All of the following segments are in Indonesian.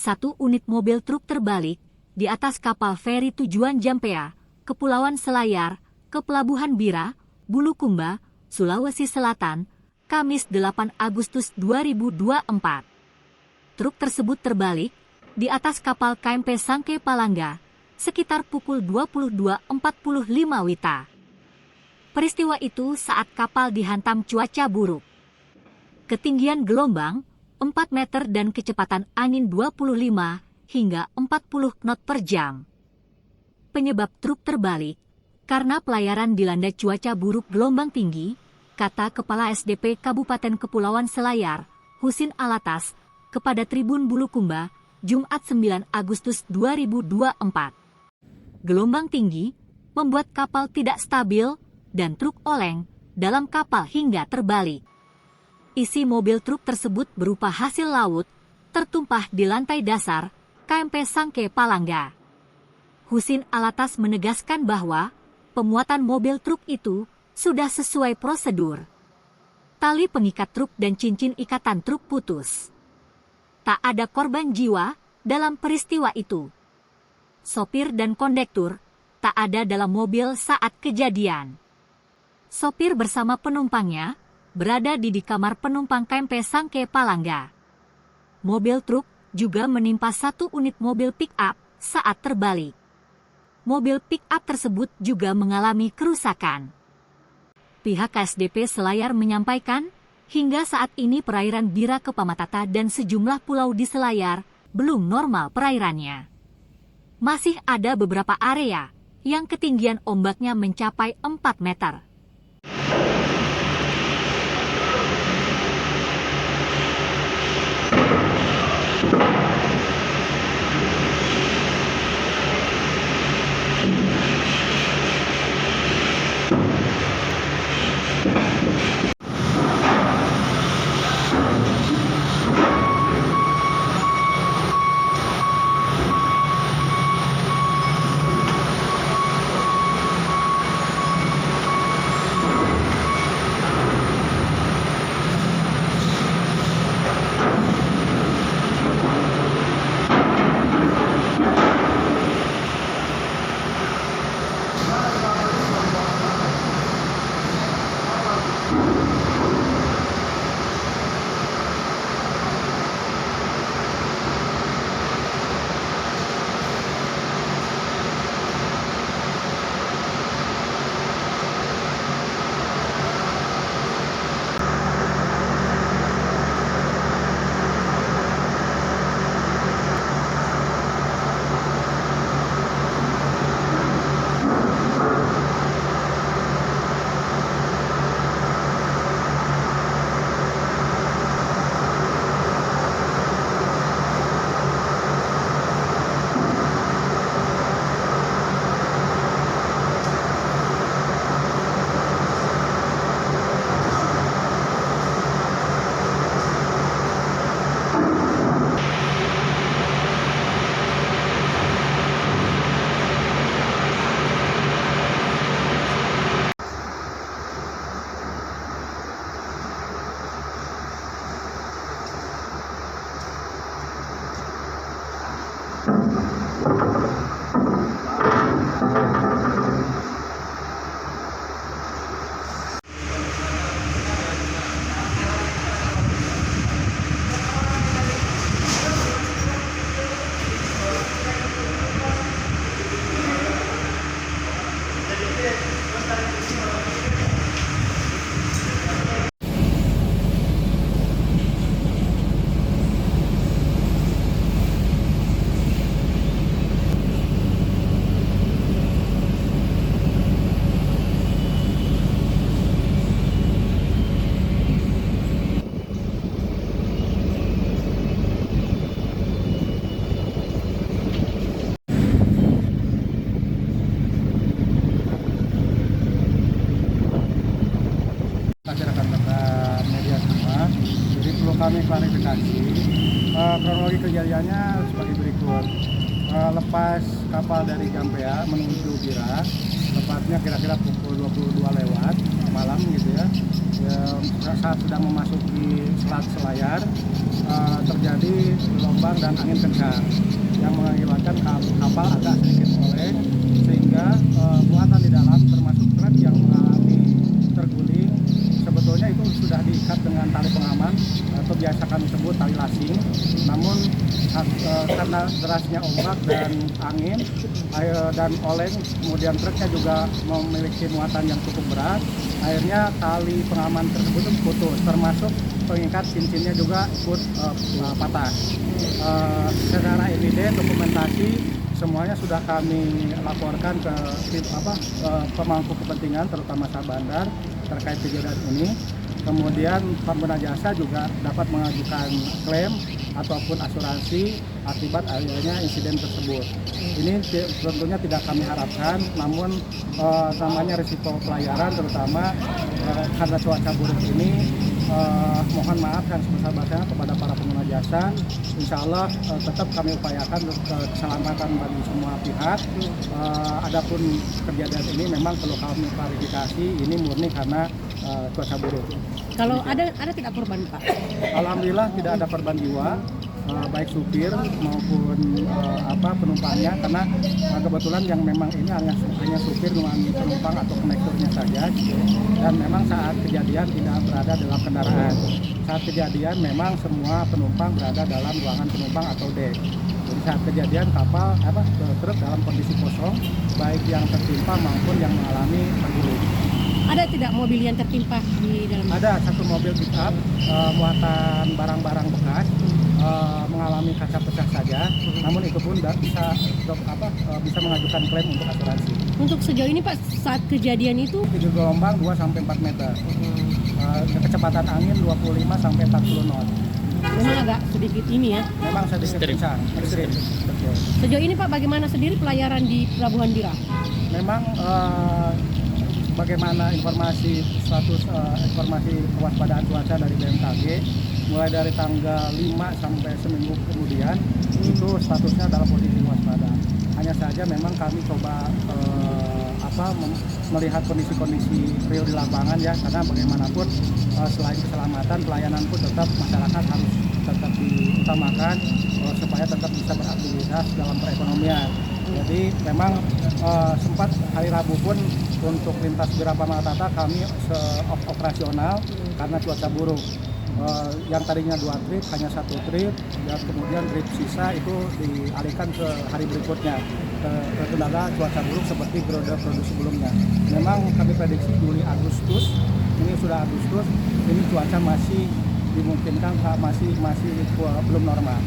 Satu unit mobil truk terbalik di atas kapal feri tujuan Jampea, Kepulauan Selayar, ke Pelabuhan Bira, Bulukumba, Sulawesi Selatan, Kamis 8 Agustus 2024. Truk tersebut terbalik di atas kapal KMP Sangke Palangga sekitar pukul 22.45 WITA. Peristiwa itu saat kapal dihantam cuaca buruk. Ketinggian gelombang 4 meter dan kecepatan angin 25 hingga 40 knot per jam. Penyebab truk terbalik karena pelayaran dilanda cuaca buruk gelombang tinggi, kata Kepala SDP Kabupaten Kepulauan Selayar, Husin Alatas, kepada Tribun Bulukumba, Jumat 9 Agustus 2024. Gelombang tinggi membuat kapal tidak stabil dan truk oleng dalam kapal hingga terbalik. Isi mobil truk tersebut berupa hasil laut tertumpah di lantai dasar KMP Sangke Palangga. Husin Alatas menegaskan bahwa pemuatan mobil truk itu sudah sesuai prosedur. Tali pengikat truk dan cincin ikatan truk putus. Tak ada korban jiwa dalam peristiwa itu. Sopir dan kondektur tak ada dalam mobil saat kejadian. Sopir bersama penumpangnya berada di kamar penumpang KMP Sangke Palangga. Mobil truk juga menimpa satu unit mobil pick-up saat terbalik. Mobil pick-up tersebut juga mengalami kerusakan. Pihak KSDP Selayar menyampaikan, hingga saat ini perairan Bira Kepamatata dan sejumlah pulau di Selayar belum normal perairannya. Masih ada beberapa area yang ketinggian ombaknya mencapai 4 meter. Kami klarifikasi, kronologi kejadiannya sebagai berikut. Lepas kapal dari Jampea menuju Bira, tepatnya kira-kira pukul 22 lewat malam gitu ya. saat sedang memasuki Selat Selayar terjadi gelombang dan angin kencang yang mengakibatkan kapal agak sedikit oleng, sehingga muatan di dalam termasuk truk yang mengalami terguling. Sebetulnya itu sudah diikat dengan tali pengaman atau biasa kami sebut tali lasing, namun karena derasnya ombak dan angin dan oleng, kemudian truknya juga memiliki muatan yang cukup berat, akhirnya tali pengaman tersebut putus, termasuk pengikat cincinnya juga ikut patah. Secara evidens dokumentasi semuanya sudah kami laporkan ke pemangku kepentingan, terutama Syah Bandar, terkait kejadian ini. Kemudian pengguna jasa juga dapat mengajukan klaim ataupun asuransi akibat adanya insiden tersebut. Ini tentunya tidak kami harapkan, namun namanya risiko pelayaran, terutama karena cuaca buruk ini, mohon maaf yang sebesar-besarnya kepada para pengguna jasa. Insya Allah tetap kami upayakan keselamatan bagi semua pihak. Adapun kejadian ini memang perlu kami klarifikasi, ini murni karena cuaca buruk. Kalau ada tidak korban, Pak? Alhamdulillah tidak ada korban jiwa, baik supir maupun penumpangnya, karena kebetulan yang memang ini hanya supir dengan penumpang atau konektornya saja, dan memang saat kejadian tidak berada dalam kendaraan. Saat kejadian memang semua penumpang berada dalam ruangan penumpang atau dek. Jadi saat kejadian kapal truk dalam kondisi kosong, baik yang tertimpa maupun yang mengalami terguling. Ada tidak mobil yang tertimpa di dalam? Ada satu mobil pick up muatan barang-barang bekas mengalami kaca pecah saja, namun itu pun bisa mengajukan klaim untuk asuransi. Untuk sejauh ini Pak, saat kejadian itu Gelombang 2-4 meter, kecepatan angin 25-40 knot. memang agak sedikit ini ya? Memang sedikit kencang, ekstrim. Betul. Sejauh ini Pak, bagaimana sendiri pelayaran di Pelabuhan Bira? Memang bagaimana informasi kewaspadaan cuaca dari BMKG, mulai dari tanggal 5 sampai seminggu kemudian itu statusnya dalam posisi waspada. Hanya saja memang kami coba melihat kondisi-kondisi real di lapangan ya, karena bagaimanapun selain keselamatan, pelayanan pun tetap masyarakat harus tetap diutamakan supaya tetap bisa beraktivitas dalam perekonomian. Jadi memang sempat hari Rabu pun untuk lintas Bira Pamalatata kami operasional karena cuaca buruk. Yang tadinya 2 trip hanya 1 trip, dan kemudian trip sisa itu dialihkan ke hari berikutnya ke kendala cuaca buruk seperti periode sebelumnya. Memang kami prediksi Juli Agustus, ini sudah Agustus, ini cuaca masih dimungkinkan masih belum normal.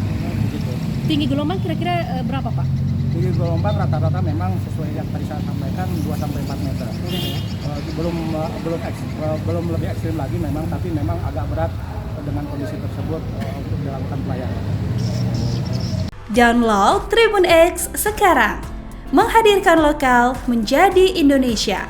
Begitu. Tinggi gelombang kira-kira berapa Pak? Tinggi gelombang rata-rata memang sesuai yang tadi saya sampaikan 2-4 meter. Belum lebih ekstrim lagi memang, tapi memang agak berat dengan kondisi tersebut untuk dilakukan pelayanan. Download Tribun X sekarang, menghadirkan lokal menjadi Indonesia.